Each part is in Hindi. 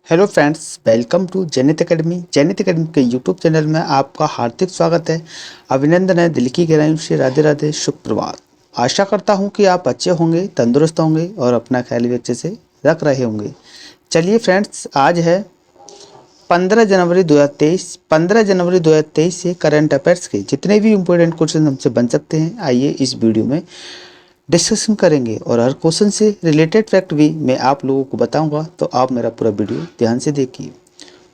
Hello friends, welcome to Jainit Academy. Jainit Academy के यूट्यूब चैनल में आपका हार्दिक स्वागत है। अभिनंदन है, दिल की गहराइयों से राधे राधे, सुप्रभात। आशा करता हूं कि आप अच्छे होंगे, तंदुरुस्त होंगे और अपना ख्याल भी अच्छे से रख रहे होंगे। चलिए फ्रेंड्स, आज है 15 जनवरी 2023। 15 जनवरी 2023 से करंट अफेयर्स के जितने भी इम्पोर्टेंट क्वेश्चन हमसे बन सकते हैं, आइए इस वीडियो में डिस्कशन करेंगे और हर क्वेश्चन से रिलेटेड फैक्ट भी मैं आप लोगों को बताऊंगा, तो आप मेरा पूरा वीडियो ध्यान से देखिए।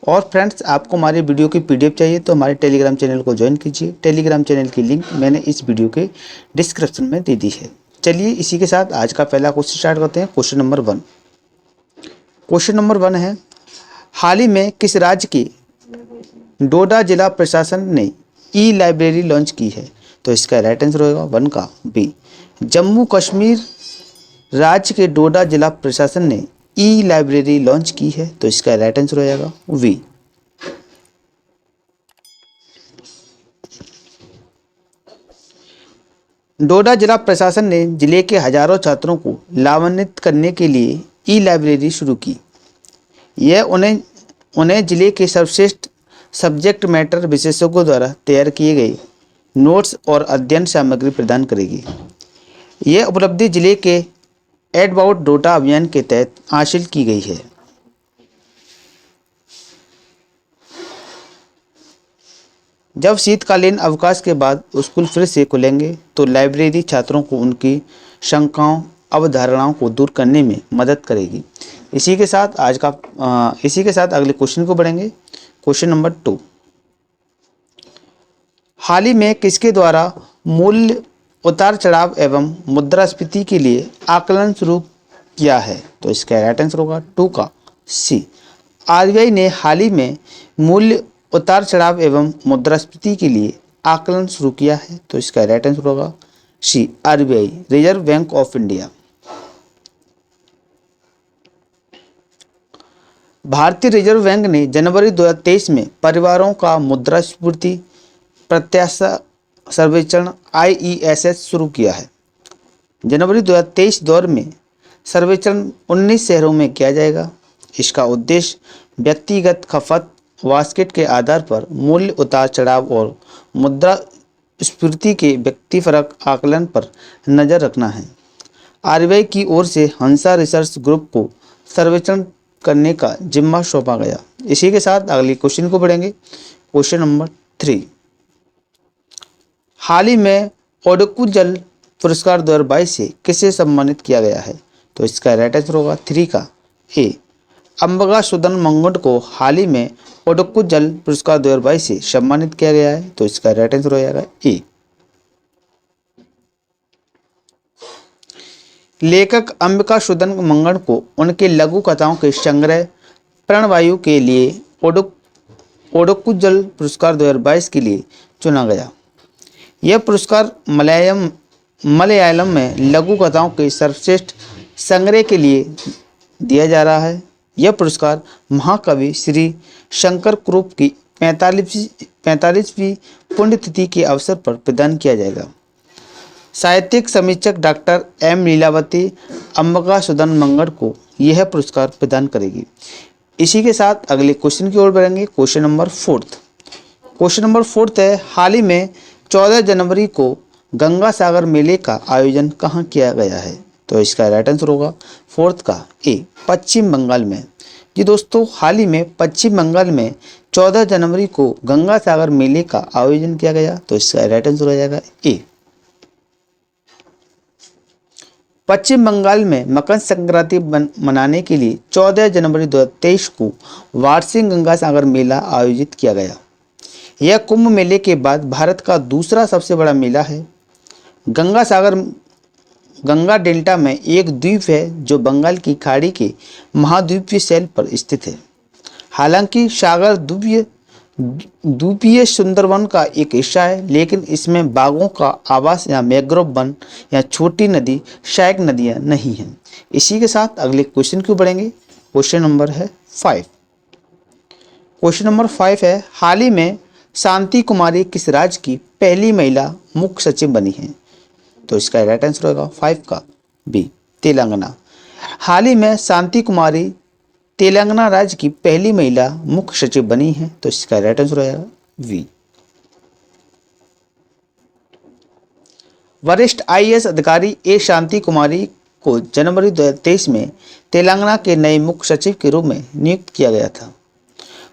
और फ्रेंड्स, आपको हमारी वीडियो की पीडीएफ चाहिए तो हमारे टेलीग्राम चैनल को ज्वाइन कीजिए। टेलीग्राम चैनल की लिंक मैंने इस वीडियो के डिस्क्रिप्शन में दे दी है। चलिए इसी के साथ आज का पहला क्वेश्चन स्टार्ट करते हैं। Question number 1। क्वेश्चन नंबर 1 है, हाल ही में किस राज्य के डोडा जिला प्रशासन ने ई लाइब्रेरी लॉन्च की है? तो इसका राइट आंसर होगा 1 का बी, जम्मू कश्मीर राज्य के डोडा जिला प्रशासन ने ई लाइब्रेरी लॉन्च की है। तो इसका राइट आंसर हो जाएगा वी। डोडा जिला प्रशासन ने जिले के हजारों छात्रों को लाभान्वित करने के लिए ई लाइब्रेरी शुरू की। यह उन्हें जिले के सर्वश्रेष्ठ सब्जेक्ट मैटर विशेषज्ञों द्वारा तैयार किए गए नोट्स और अध्ययन सामग्री प्रदान करेगी। यह उपलब्धि जिले के एडबाउट डोडा अभियान के तहत हासिल की गई है। जब शीतकालीन अवकाश के बाद स्कूल फिर से खुलेंगे तो लाइब्रेरी छात्रों को उनकी शंकाओं, अवधारणाओं को दूर करने में मदद करेगी। इसी के साथ अगले क्वेश्चन को बढ़ेंगे। Question number 2। हाल ही में किसके द्वारा मूल्य उतार चढ़ाव एवं मुद्रास्फीति के लिए आकलन शुरू किया है? तो इसका राइट आंसर होगा 2 का सी, आरबीआई ने हाल ही में मूल्य उतार चढ़ाव एवं मुद्रास्फीति के लिए आकलन शुरू किया है। तो इसका राइट आंसर होगा C, RBI, Reserve Bank of India. भारतीय रिजर्व बैंक ने जनवरी 2023 में परिवारों का मुद्रास्फीति प्रत्याशा सर्वेक्षण IESS शुरू किया है। जनवरी 2023 दौर में सर्वेक्षण 19 शहरों में किया जाएगा। इसका उद्देश्य व्यक्तिगत खपत बास्केट के आधार पर मूल्य उतार चढ़ाव और मुद्रास्फीति के व्यक्तिपरक आकलन पर नज़र रखना है। आरबीआई की ओर से हंसा रिसर्च ग्रुप को सर्वेक्षण करने का जिम्मा सौंपा गया। इसी के साथ अगले क्वेश्चन को बढ़ेंगे। Question number 3। हाल ही में ओडुकू जल पुरस्कार 2022 से किसे सम्मानित किया गया है? तो इसका राइट आंसर होगा 3 का ए, अंबगा सुदन मंगुंड को हाल ही में ओडुकू जल पुरस्कार 2022 से सम्मानित किया गया है। तो इसका राइट आंसर हो जाएगा ए। लेखक अंबिका सुदन मंगल को उनके लघु कथाओं के संग्रह प्राणवायु के लिए ओडुकू जल पुरस्कार 2022 के लिए चुना गया। यह पुरस्कार मलयालम में लघु कथाओं के सर्वश्रेष्ठ संग्रह के लिए दिया जा रहा है। यह पुरस्कार महाकवि श्री शंकर कुरुप की 45वीं पुण्यतिथि के अवसर पर प्रदान किया जाएगा। साहित्यिक समीक्षक डॉक्टर एम लीलावती अंबिका सुदन मंगल को यह पुरस्कार प्रदान करेगी। इसी के साथ अगले क्वेश्चन की ओर बढ़ेंगे। Question number 4। क्वेश्चन नंबर 4 है, हाल ही में 14 जनवरी को गंगा सागर मेले का आयोजन कहाँ किया गया है? तो इसका राइट आंसर होगा 4 का ए, पश्चिम बंगाल में। जी दोस्तों, हाल ही में पश्चिम बंगाल में 14 जनवरी को गंगा सागर मेले का आयोजन किया गया। तो इसका राइट आंसर हो जाएगा ए। पश्चिम बंगाल में मकर संक्रांति मनाने के लिए 14 जनवरी 2023 को वार्षिक गंगा सागर मेला आयोजित किया गया। यह कुंभ मेले के बाद भारत का दूसरा सबसे बड़ा मेला है। गंगा सागर गंगा डेल्टा में एक द्वीप है जो बंगाल की खाड़ी के महाद्वीपीय शैल पर स्थित है। हालांकि सागर द्वीपीय सुंदरवन का एक हिस्सा है, लेकिन इसमें बाघों का आवास या मैंग्रोव वन या छोटी नदी सहायक नदियाँ नहीं हैं। इसी के साथ अगले क्वेश्चन क्यों बढ़ेंगे। क्वेश्चन नंबर है 5। क्वेश्चन नंबर 5 है, हाल ही में शांति कुमारी किस राज्य की पहली महिला मुख्य सचिव बनी है? तो इसका राइट आंसर होगा 5 का बी, तेलंगाना। हाल ही में शांति कुमारी तेलंगाना राज्य की पहली महिला मुख्य सचिव बनी हैं? तो इसका राइट आंसर हो जाएगा वी। वरिष्ठ आईएएस अधिकारी ए शांति कुमारी को जनवरी 2023 में तेलंगाना के नए मुख्य सचिव के रूप में नियुक्त किया गया था।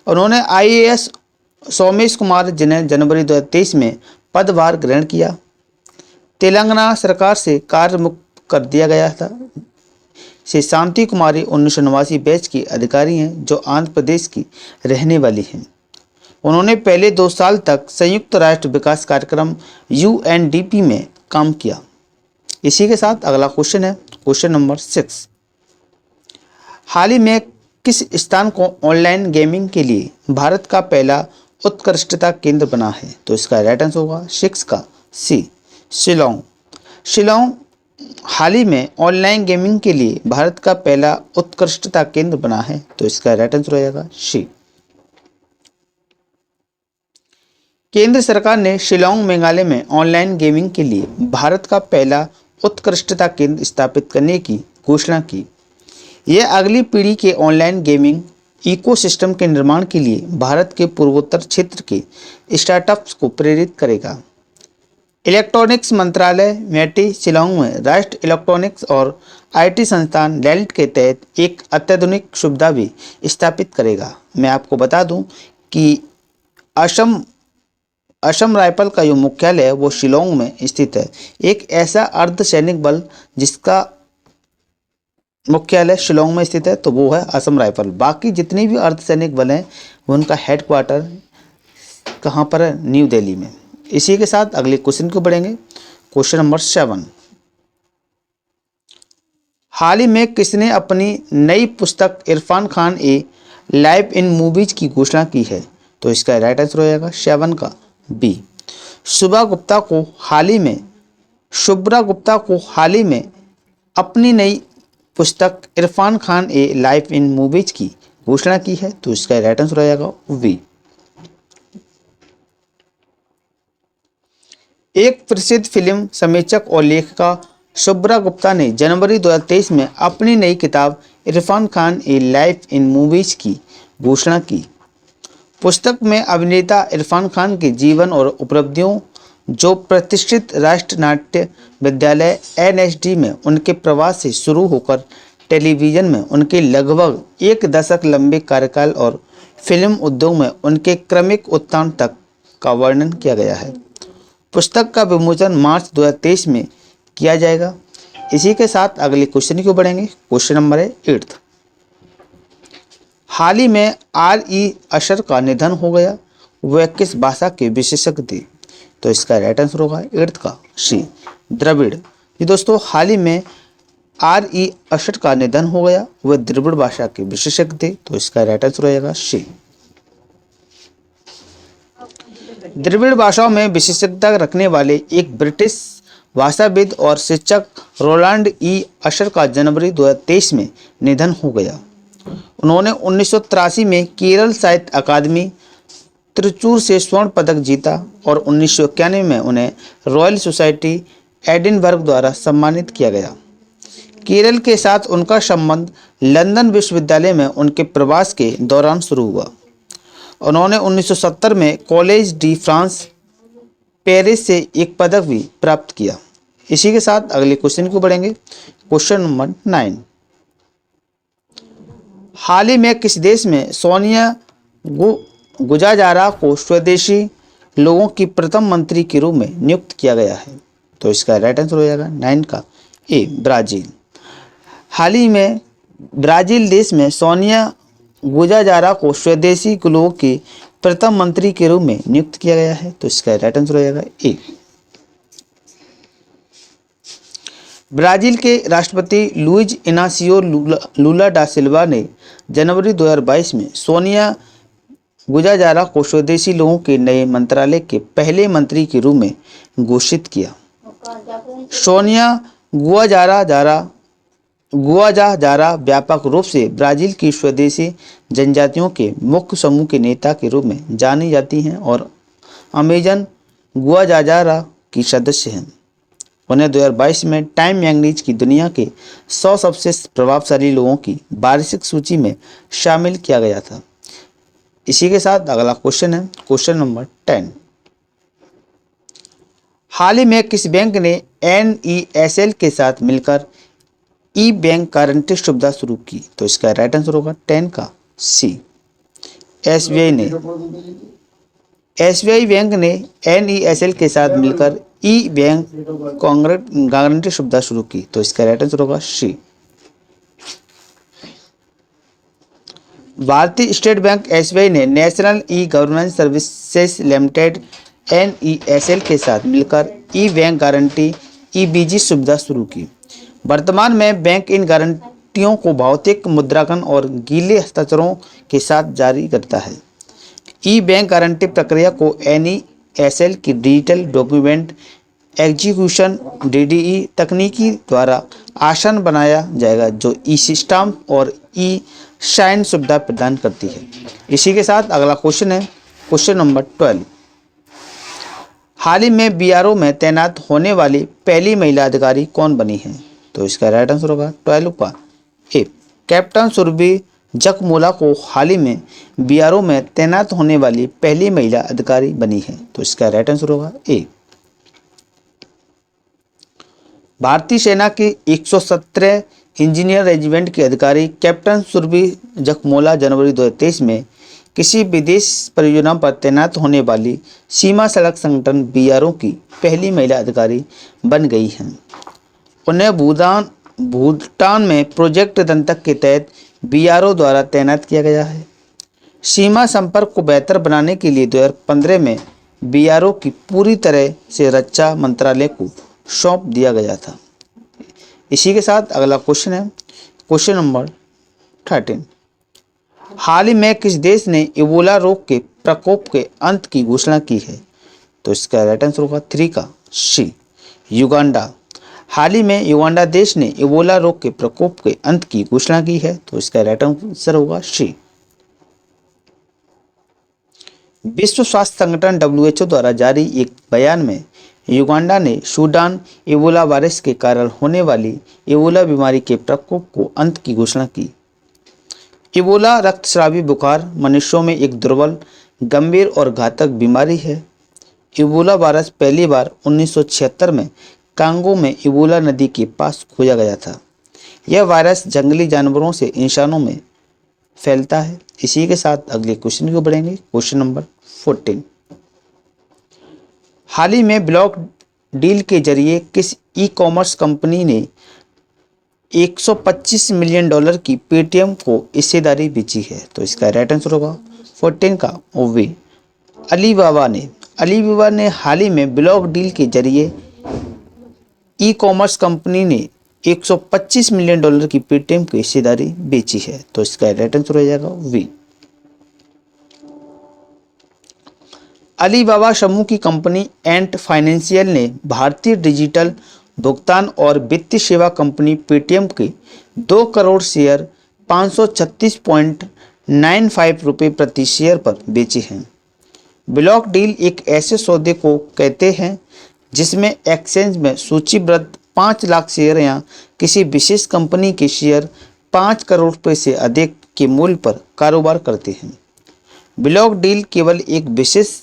उन्होंने आईएएस सोमेश कुमार जिन्हें जनवरी 2023 में पदभार ग्रहण किया। तेलंगाना सरकार से कार्य मुक्त कर दिया गया था। श्री शांति कुमारी 1989 बैच की अधिकारी हैं जो आंध्र प्रदेश की रहने वाली हैं। उन्होंने पहले 2 साल तक संयुक्त राष्ट्र विकास कार्यक्रम यूएनडीपी में काम किया। इसी के साथ अगला क्वेश्चन है क्वेश्चन नंबर 6। हाल ही में किस स्थान को ऑनलाइन गेमिंग के लिए भारत का पहला उत्कृष्टता केंद्र बना है? तो इसका राइट आंसर होगा 6 का सी, शिलोंग। शिलोंग हाल ही में ऑनलाइन गेमिंग के लिए भारत का पहला उत्कृष्टता केंद्र बना है। तो इसका राइट आंसर हो जाएगा सी। केंद्र सरकार ने शिलोंग मेघालय में ऑनलाइन गेमिंग के लिए भारत का पहला उत्कृष्टता केंद्र स्थापित करने की घोषणा की। यह अगली पीढ़ी के ऑनलाइन गेमिंग इकोसिस्टम के निर्माण के लिए भारत के पूर्वोत्तर क्षेत्र के स्टार्टअप्स को प्रेरित करेगा। इलेक्ट्रॉनिक्स मंत्रालय मेटी शिलोंग में राष्ट्रीय इलेक्ट्रॉनिक्स और आईटी संस्थान लैल्ट के तहत एक अत्याधुनिक सुविधा भी स्थापित करेगा। मैं आपको बता दूं कि असम राइफल का जो मुख्यालय है वो शिलोंग में स्थित है। एक ऐसा अर्धसैनिक बल जिसका मुख्यालय शिलोंग में स्थित है तो वो है असम राइफल। बाकी जितने भी अर्धसैनिक बल हैं उनका हेडक्वार्टर कहाँ पर है? न्यू दिल्ली में। इसी के साथ अगले क्वेश्चन को बढ़ेंगे क्वेश्चन नंबर 7। हाल ही में किसने अपनी नई पुस्तक इरफान खान ए लाइव इन मूवीज की घोषणा की है? तो इसका राइट आंसर हो जाएगा 7 का बी। शुभ्रा गुप्ता को हाल ही में अपनी नई पुस्तक इरफान खान ए लाइव इन मूवीज की घोषणा की है। तो इसका राइट आंसर हो जाएगा वी। एक प्रसिद्ध फिल्म समीक्षक और लेखिका शुभ्रा गुप्ता ने जनवरी 2023 में अपनी नई किताब इरफान खान ए लाइव इन मूवीज की घोषणा की। पुस्तक में अभिनेता इरफान खान के जीवन और उपलब्धियों, जो प्रतिष्ठित राष्ट्रीय नाट्य विद्यालय एनएसडी में उनके प्रवास से शुरू होकर टेलीविज़न में उनके लगभग 1 दशक लंबे कार्यकाल और फिल्म उद्योग में उनके क्रमिक उत्थान तक का वर्णन किया गया है। पुस्तक का विमोचन मार्च 2023 में किया जाएगा। इसी के साथ अगले क्वेश्चन को बढ़ेंगे क्वेश्चन नंबर है 8। हाल ही में आर.ई. अशर का निधन हो गया। वह किस भाषा के विशेषज्ञ थे? तो इसका राइट आंसर होगा 8 का सी, द्रविड़। ये दोस्तों हाल ही में आर.ई. अशर का निधन हो गया। वह द्रविड़ भाषा के विशेषज्ञ थे। तो इसका राइट आंसर हो जाएगा सी। द्रविड़ भाषाओं में विशेषज्ञता रखने वाले एक ब्रिटिश भाषाविद और शिक्षक रोलैंड ई. अशर का जनवरी 2023 में निधन हो गया। उन्होंने 1983 में केरल साहित्य अकादमी त्रिचूर से स्वर्ण पदक जीता और 1991 में उन्हें रॉयल सोसाइटी एडिनबर्ग द्वारा सम्मानित किया गया। केरल के साथ उनका संबंध लंदन विश्वविद्यालय में उनके प्रवास के दौरान शुरू हुआ। उन्होंने 1970 में कॉलेज डी फ्रांस पेरिस से एक पदक भी प्राप्त किया। इसी के साथ अगले क्वेश्चन को बढ़ेंगे क्वेश्चन नंबर 9। हाल ही में किस देश में सोनिया गुजाजारा को स्वदेशी लोगों की प्रथम मंत्री के रूप में नियुक्त किया गया है? तो इसका राइट आंसर हो जाएगा 9 का ए, ब्राज़ील। हाल ही में ब्राज़ील देश में सोनिया गुजाजारा को स्वदेशी लोगों की प्रथम मंत्री के रूप में नियुक्त किया गया है। तो इसका राइट आंसर हो जाएगा ए। ब्राजील के राष्ट्रपति लुइज इनासियो लूला डा सिल्वा ने जनवरी 2022 में सोनिया गुजाजारा को स्वदेशी लोगों के नए मंत्रालय के पहले मंत्री के रूप में घोषित किया। सोनिया गुआजारा व्यापक रूप से ब्राजील की स्वदेशी जनजातियों के मुख्य समूह के नेता के रूप में जानी जाती हैं और अमेजन गुआजारा की सदस्य हैं। उन्हें 2022 में टाइम मैगजीन की दुनिया के 100 सबसे प्रभावशाली लोगों की वार्षिक सूची में शामिल किया गया था। इसी के साथ अगला क्वेश्चन है क्वेश्चन नंबर 10। हाल ही में किस बैंक ने NESL के साथ मिलकर ई बैंक गारंटी सुविधा शुरू की? तो इसका राइट आंसर होगा 10 का सी। एसबीआई बैंक ने NESL के साथ मिलकर ई बैंक गारंटी सुविधा शुरू की। तो इसका राइट आंसर होगा सी। भारतीय स्टेट बैंक एसबीआई ने national e governance services limited NESL के साथ मिलकर ई बैंक गारंटी EBG सुविधा शुरू की। वर्तमान में बैंक इन गारंटियों को भौतिक मुद्रांकन और गीले हस्ताक्षरों के साथ जारी करता है। ई बैंक गारंटी प्रक्रिया को NESL की डिजिटल डॉक्यूमेंट एग्जीक्यूशन DDE तकनीकी द्वारा आसान बनाया जाएगा, जो ई सिस्टम और ई साइन सुविधा प्रदान करती है। इसी के साथ अगला क्वेश्चन है क्वेश्चन नंबर 12। हाल ही में BRO में तैनात होने वाली पहली महिला अधिकारी कौन बनी है? तो इसका राइट आंसर होगा 12 का ए। कैप्टन सुरभि जखमोला को हाल ही में BRO में तैनात होने वाली पहली महिला अधिकारी बनी है। तो इसका राइट आंसर होगा ए। भारतीय सेना की 117 इंजीनियर रेजिमेंट के अधिकारी कैप्टन सुरभि जखमोला जनवरी 2023 में किसी विदेश परियोजना पर तैनात होने वाली सीमा सड़क संगठन BRO की पहली महिला अधिकारी बन गई हैं। उन्हें भूटान में प्रोजेक्ट दंतक के तहत BRO द्वारा तैनात किया गया है। सीमा संपर्क को बेहतर बनाने के लिए 2015 में BRO की पूरी तरह से रक्षा मंत्रालय को सौंप दिया गया था। इसी के साथ अगला क्वेश्चन है क्वेश्चन नंबर 13। हाल ही में किस देश ने इबोला रोग के प्रकोप के अंत की घोषणा की है? तो इसका राइट आंसर होगा 3 का सी, युगांडा। हाल ही में युगांडा देश ने इबोला रोग के प्रकोप के अंत की घोषणा की है। तो इसका राइट आंसर होगा सी। विश्व स्वास्थ्य संगठन WHO द्वारा जारी एक बयान में युगांडा ने सूडान इबोला वायरस के कारण होने वाली इबोला बीमारी के प्रकोप को अंत की घोषणा की। इबोला रक्तस्रावी बुखार मनुष्यों में एक दुर्बल, गंभीर और घातक बीमारी है। इबोला वायरस पहली बार 1976 में कांगो में इबोला नदी के पास खोजा गया था। यह वायरस जंगली जानवरों से इंसानों में फैलता है। इसी के साथ अगले क्वेश्चन को बढ़ेंगे क्वेश्चन नंबर 14। हाल ही में ब्लॉक डील के जरिए किस ई-कॉमर्स कंपनी ने $125 मिलियन की पेटीएम को हिस्सेदारी बेची है? तो इसका राइट आंसर होगा 14 का ओवी। अलीबाबा ने हाल ही में ब्लॉक डील के जरिए ई-कॉमर्स कंपनी ने $125 मिलियन की पेटीएम की हिस्सेदारी बेची है। तो इसका राइट आंसर हो जाएगा वी। अलीबाबा समूह की कंपनी एंट फाइनेंशियल ने भारतीय डिजिटल भुगतान और वित्तीय सेवा कंपनी पेटीएम के 2 करोड़ शेयर 536.95 रुपये प्रति शेयर पर बेचे हैं। ब्लॉक डील एक ऐसे सौदे को कहते हैं जिसमें एक्सचेंज में सूचीबद्ध 5 लाख शेयर या किसी विशेष कंपनी के शेयर 5 करोड़ रुपये से अधिक के मूल्य पर कारोबार करते हैं। ब्लॉक डील केवल एक विशेष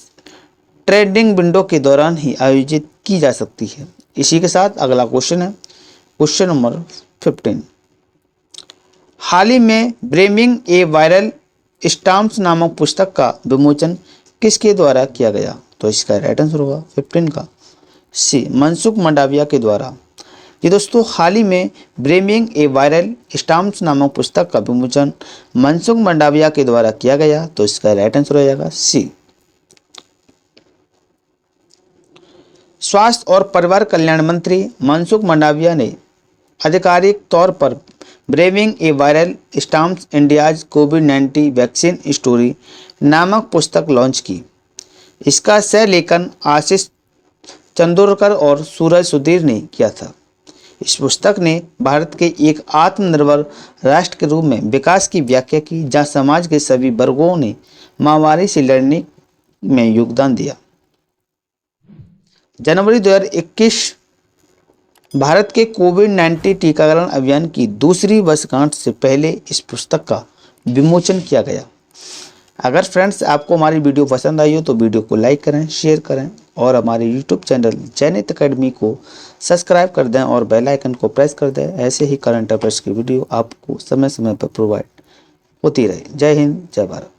ट्रेडिंग विंडो के दौरान ही आयोजित की जा सकती है। इसी के साथ अगला क्वेश्चन है क्वेश्चन नंबर 15। हाल ही में ब्रेमिंग ए वायरल स्टाम्प्स नामक पुस्तक का विमोचन किसके द्वारा किया गया? तो इसका राइट आंसर होगा 15 का सी, मनसुख मंडाविया के द्वारा। ये दोस्तों हाल ही में ब्रेमिंग ए वायरल स्टाम्प्स नामक पुस्तक का विमोचन मनसुख मंडाविया के द्वारा किया गया। तो इसका राइट आंसर हो जाएगा सी। स्वास्थ्य और परिवार कल्याण मंत्री मनसुख मंडाविया ने आधिकारिक तौर पर ब्रेविंग ए वायरल स्टाम्प्स इंडियाज कोविड-19 वैक्सीन स्टोरी नामक पुस्तक लॉन्च की। इसका सह लेखन आशीष चंदोरकर और सूरज सुधीर ने किया था। इस पुस्तक ने भारत के एक आत्मनिर्भर राष्ट्र के रूप में विकास की व्याख्या की, जहां समाज के सभी वर्गों ने महामारी से लड़ने में योगदान दिया। जनवरी 2021 भारत के कोविड-19 टीकाकरण अभियान की दूसरी वर्षगांठ से पहले इस पुस्तक का विमोचन किया गया। अगर फ्रेंड्स आपको हमारी वीडियो पसंद आई हो तो वीडियो को लाइक करें, शेयर करें और हमारे यूट्यूब चैनल जैनित अकेडमी को सब्सक्राइब कर दें और बेल आइकन को प्रेस कर दें। ऐसे ही करंट अफेयर्स की वीडियो आपको समय समय पर प्रोवाइड होती रहे। जय हिंद, जय भारत।